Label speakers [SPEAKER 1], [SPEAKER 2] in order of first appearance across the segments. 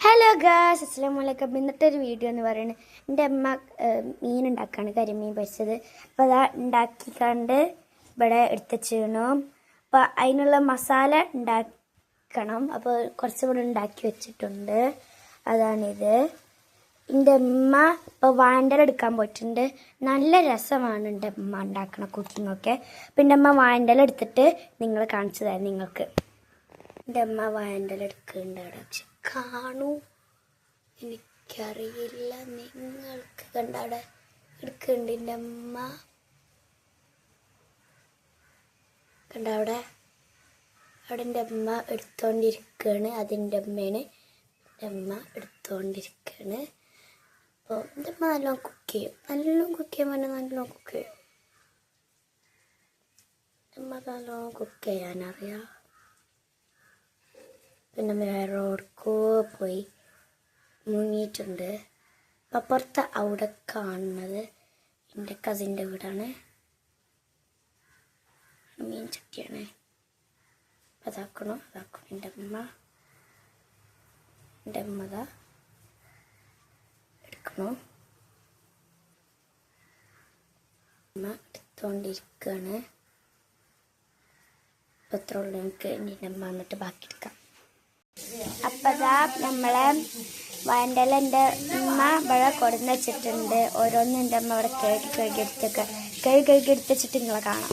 [SPEAKER 1] Hello guys, അസ്സലാമു അലൈക്കും. ഇന്നത്തെ ഒരു വീഡിയോ എന്ന് പറയുന്നത് എൻ്റെ അമ്മ മീൻ ഉണ്ടാക്കുകയാണ്, കരിമീൻ പൊരിച്ചത്. അപ്പോൾ അതാ ഉണ്ടാക്കിക്കാണ്ട് ഇവിടെ എടുത്തുവെച്ചിരുന്നു. അപ്പോൾ അതിനുള്ള മസാല ഉണ്ടാക്കണം. അപ്പോൾ കുറച്ചുകൂടെ ഉണ്ടാക്കി വെച്ചിട്ടുണ്ട്. അതാണിത്. എൻ്റെ അമ്മ ഇപ്പോൾ വാഴൻ്റെ എടുക്കാൻ പോയിട്ടുണ്ട്. നല്ല രസമാണ് എൻ്റെ അമ്മ ഉണ്ടാക്കണ കുക്കിങ്ങൊക്കെ. അപ്പോൾ എൻ്റെ അമ്മ വാഴൻ്റെ എടുത്തിട്ട് നിങ്ങൾ കാണിച്ചു തരാം നിങ്ങൾക്ക്. എൻ്റെ അമ്മ വാഴൻ്റെ എടുക്കുന്നുണ്ട്. അവിടെ കാണൂ, എനിക്കറിയില്ല, നിങ്ങൾക്ക് കണ്ട അവിടെ എടുക്കുന്നുണ്ട് എൻ്റെ അമ്മ. കണ്ട അവിടെ എൻ്റെ അമ്മ എടുത്തോണ്ടിരിക്കുകയാണ്. അതിൻ്റെ അമ്മയാണ് എൻ്റെ അമ്മ എടുത്തോണ്ടിരിക്കുകയാണ്. അപ്പോൾ എൻ്റെ അമ്മ നല്ലോണം കുക്ക് ചെയ്യും. നല്ലോണം കുക്ക് ചെയ്യാൻ പറഞ്ഞാൽ നല്ലോണം കുക്ക് ചെയ്യും. അമ്മ നല്ലോണം കുക്ക് ചെയ്യാനറിയാം. പിന്നെ വേറെ ഓർക്കോ പോയി മുങ്ങിയിട്ടുണ്ട്. അപ്പുറത്ത് അവിടെ കാണുന്നത് എൻ്റെ കസിൻ്റെ വീടാണ്. മീൻ ചട്ടിയാണ്. അതാക്കണം എൻ്റെ അമ്മ എടുക്കണോ. അമ്മ എടുത്തോണ്ടിരിക്കുകയാണ്. അപ്പോൾ അത്ര ഉള്ളൂ. എനിക്ക് എൻ്റെ അമ്മ വന്നിട്ട് ബാക്കി എടുക്കാം. അപ്പം അതാ നമ്മളെ വയൻ്റെല എൻ്റെ അമ്മ ഇവിടെ കൊടുന്ന് വെച്ചിട്ടുണ്ട്. ഓരോന്നും എൻ്റെ അമ്മ ഇവിടെ കഴുകി എടുത്ത് വെച്ചിട്ട് നിങ്ങളെ കാണാം.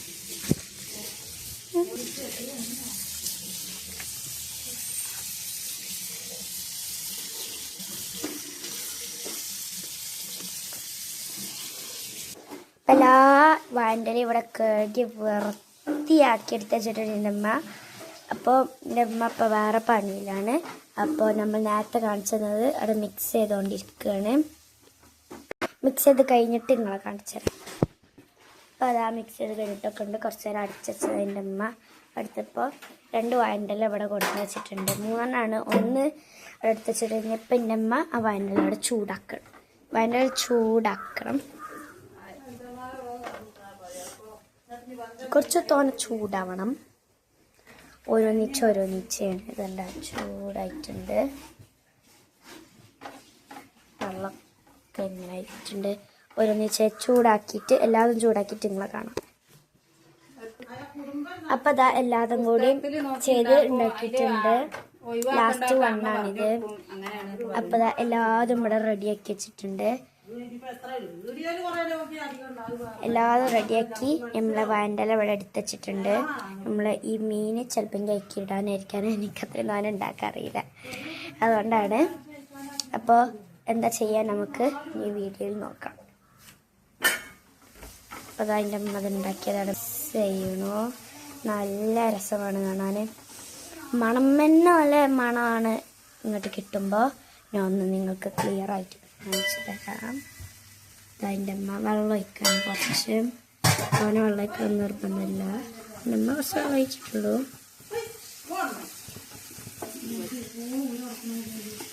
[SPEAKER 1] എല്ലാ വയൻ്റെല ഇവിടെ കഴുകി വൃത്തിയാക്കി എടുത്ത് വെച്ചിട്ടുണ്ട് എൻ്റെ അമ്മ. അപ്പോൾ എൻ്റെ അമ്മ ഇപ്പോൾ വേറെ പണിയിലാണ്. അപ്പോൾ നമ്മൾ നേരത്തെ കാണിച്ചത് അവിടെ മിക്സ് ചെയ്തുകൊണ്ടിരിക്കുകയാണ്. മിക്സ് ചെയ്ത് കഴിഞ്ഞിട്ട് നിങ്ങളെ കാണിച്ചത്. അപ്പോൾ അതാ മിക്സ് ചെയ്ത് കഴിഞ്ഞിട്ടൊക്കെ ഉണ്ട്. കുറച്ച് നേരം അടിച്ചു വെച്ചത് എൻ്റെ അമ്മ. അടുത്തപ്പോൾ 2 വാഴൻ്റെല ഇവിടെ കൊടുത്ത് വെച്ചിട്ടുണ്ട്. 3 ഒന്ന് അവിടെ എടുത്ത് വെച്ചിട്ട് കഴിഞ്ഞപ്പോൾ എൻ്റെ അമ്മ ആ വാഴൻ്റെല അവിടെ ചൂടാക്കണം. വാഴൻ്റെല ചൂടാക്കണം. കുറച്ച് തോനെ ചൂടാവണം. ഓരോന്നിച്ചാണ്. ഇതെല്ലാം ചൂടായിട്ടുണ്ട്. വെള്ളമൊക്കെ ഇങ്ങനെ ആയിട്ടുണ്ട്. ഓരോന്നിച്ച് ചൂടാക്കിയിട്ട് എല്ലാതും ചൂടാക്കിയിട്ട് നിങ്ങളെ കാണാം. അപ്പം അതാ എല്ലാതും കൂടി ചെയ്ത് ഉണ്ടാക്കിയിട്ടുണ്ട്. ലാസ്റ്റ് 1ആണിത്. അപ്പം അതാ എല്ലാതും ഇവിടെ റെഡിയാക്കി വെച്ചിട്ടുണ്ട്. എല്ലാതും റെഡിയാക്കി നമ്മളെ വാഴൻ്റെല ഇവിടെ എടുത്ത് വെച്ചിട്ടുണ്ട്. നമ്മൾ ഈ മീൻ ചിലപ്പം കൈക്കിടാനായിരിക്കാനും എനിക്കത്രയും നാളെ ഉണ്ടാക്കാറില്ല. അതുകൊണ്ടാണ്. അപ്പോൾ എന്താ ചെയ്യാൻ നമുക്ക് ഈ വീഡിയോയിൽ നോക്കാം. അപ്പോൾ അതിൻ്റെ അമ്മ അത് ഉണ്ടാക്കിയതാണ് ചെയ്യണോ. നല്ല രസമാണ് കാണാൻ. നല്ല മണമാണ് ഇങ്ങോട്ട് കിട്ടുമ്പോൾ. ഞാൻ ഒന്ന് നിങ്ങൾക്ക് ക്ലിയർ ആയിട്ട് കാണിച്ചു തരാം. അതിൻ്റെ അമ്മ വെള്ളം ഒഴിക്കാൻ കുറച്ച് അവനെ വെള്ളം ഒഴിക്കാൻ നിർബന്ധമില്ല. എൻ്റെ അമ്മ കുറച്ച് വെള്ളം ഒഴിച്ചിട്ടുള്ളൂ.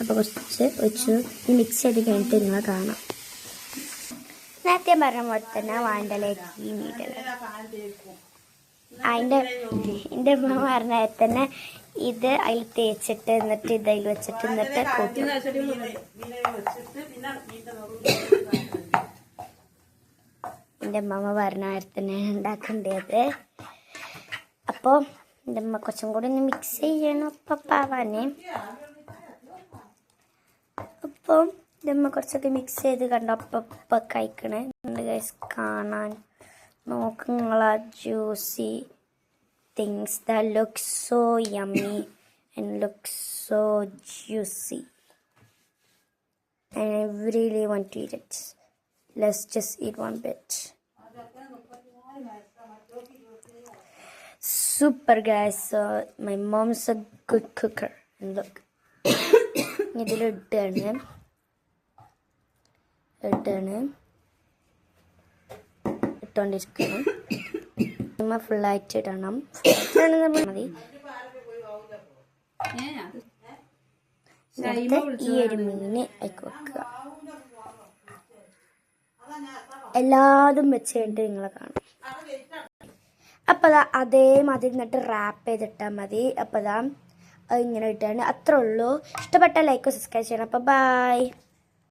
[SPEAKER 1] അപ്പോൾ കുറച്ച് ഒഴിച്ചു. ഈ മിക്സ് ചെയ്ത് കഴിഞ്ഞിട്ട് നിങ്ങളെ കാണാം. നേരത്തെ പറഞ്ഞ പോലെ തന്നെ വാഴൻ്റെലേക്ക് ഈ മീറ്റർ എൻ്റെ അമ്മ പറഞ്ഞ തന്നെ ഇത് അതിൽ തേച്ചിട്ട് എന്നിട്ട് ഇത് അതിൽ വെച്ചിട്ട് എന്നിട്ട് കൂട്ടും. എൻ്റെ അമ്മ പറഞ്ഞ തന്നെ ഉണ്ടാക്കേണ്ടത്. അപ്പോൾ എൻ്റെ അമ്മ കുറച്ചും കൂടി ഒന്ന് മിക്സ് ചെയ്യണം പാവാന്. അപ്പോൾ എൻ്റെ അമ്മ കുറച്ചൊക്കെ മിക്സ് ചെയ്ത് കണ്ടപ്പോൾ കഴിക്കണേ ഗൈസ്. കാണാൻ നോക്കുങ്ങളാ juicy things that look so yummy and look so juicy, and I really want to eat it. Let's just eat one bit. Super guys. My mom's a good cooker, and look ഇതിലിട്ടാണ് ഇട്ടോണ്ടിരിക്കണം. ഫുള്ളായിട്ട് ഇടണം. മതി. ഈ ഒരു മീന് ആക്കി വെക്കുക. എല്ലാതും വെച്ച് കഴിഞ്ഞിട്ട് നിങ്ങളെ കാണാം. അപ്പം അതേമാതിരി എന്നിട്ട് റാപ്പ് ചെയ്തിട്ടാൽ മതി. അപ്പം അത് ഇങ്ങനെ ഇട്ടാണ്. അത്രേ ഉള്ളൂ. ഇഷ്ടപ്പെട്ട ലൈക്ക് സബ്സ്ക്രൈബ് ചെയ്യണം. അപ്പോൾ ബൈ.